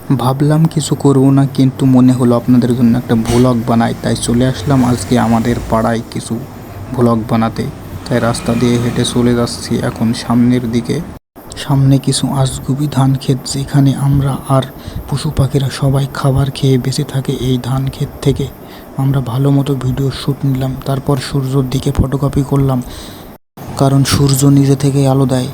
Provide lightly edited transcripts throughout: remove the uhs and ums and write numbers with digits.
ভাবলাম কিছু করবো না, কিন্তু মনে হলো আপনাদের জন্য একটা ভ্লগ বানাই, তাই চলে আসলাম আজকে আমাদের পাড়ায় কিছু ভ্লগ বানাতে। তাই রাস্তা দিয়ে হেঁটে চলে যাচ্ছি এখন সামনের দিকে। সামনে কিছু আজগুবি ধান ক্ষেত, যেখানে আমরা আর পশু পাখিরা সবাই খাবার খেয়ে বেঁচে থাকে এই ধান ক্ষেত থেকে। আমরা ভালো মতো ভিডিও শ্যুট নিলাম, তারপর সূর্যর দিকে ফটোকপি করলাম, কারণ সূর্য নিজে থেকেই আলো দেয়।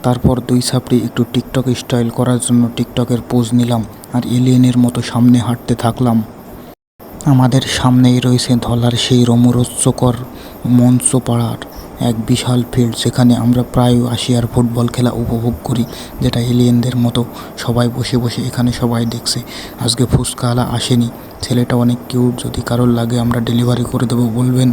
তারপর দুই ছাপড়ি একটু টিকটক স্টাইল করার জন্য টিকটকের পোজ নিলাম আর এলিয়েনের মতো সামনে হাঁটতে থাকলাম। আমাদের সামনেই রয়েছে ধলার সেই রোমাঞ্চকর মঞ্চ পাড়ার এক বিশাল ফিল্ড, যেখানে আমরা প্রায় আসি আর ফুটবল খেলা উপভোগ করি, যেটা এলিয়েনদের মতো সবাই বসে বসে এখানে সবাই দেখছে। আজকে ফুচকাওয়ালা আসেনি, ছেলেটা অনেক কিউট, যদি কারোর লাগে আমরা ডেলিভারি করে দেবো বলবেন।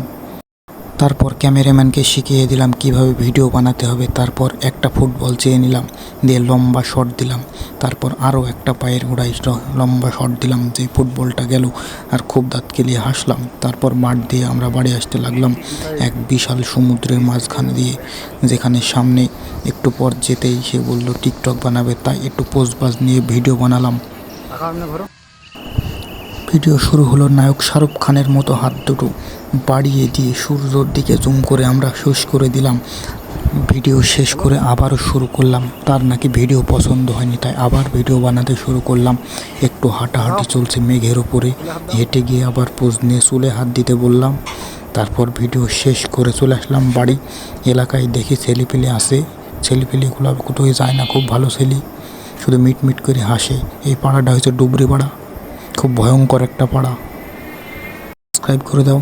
তারপর ক্যামেরাম্যানকে শিখিয়ে দিলাম কিভাবে ভিডিও বানাতে হবে। তারপর একটা ফুটবল চেয়ে নিলাম, দিয়ে লম্বা শট দিলাম। তারপর আরও একটা পায়ের গোড়ায় লম্বা শট দিলাম, যে ফুটবলটা গেল, আর খুব দাঁত কেলিয়ে হাসলাম। তারপর মাঠ দিয়ে আমরা বাড়ি আসতে লাগলাম এক বিশাল সমুদ্রের মাঝখানে দিয়ে, যেখানে সামনে একটু পর যেতেই সে বলল টিকটক বানাবে, তাই একটু পোজ বাজ নিয়ে ভিডিও বানালাম। ভিডিও শুরু হলো নায়ক শাহরুখ খানের মতো হাত দুটো বাড়িয়ে দিয়ে সূর্যর দিকে জুম করে আমরা শেষ করে দিলাম। ভিডিও শেষ করে আবারও শুরু করলাম। তার নাকি ভিডিও পছন্দ হয়নি, তাই আবার ভিডিও বানাতে শুরু করলাম। একটু হাঁটাহাঁটি চলছে মেঘের ওপরে, হেঁটে গিয়ে আবার পোজ নিয়ে চুলে হাত দিতে বললাম। তারপর ভিডিও শেষ করে চলে আসলাম বাড়ি। এলাকায় দেখি ছেলেপিলে আসে, ছেলেপিলেগুলো কোথাও যায় না, খুব ভালো ছেলে, শুধু মিট মিট করে হাসে। এই পাড়াটা হচ্ছে ডুবরি পাড়া, খুব ভয়ঙ্কর একটা পাড়া। সাবস্ক্রাইব করে দাও।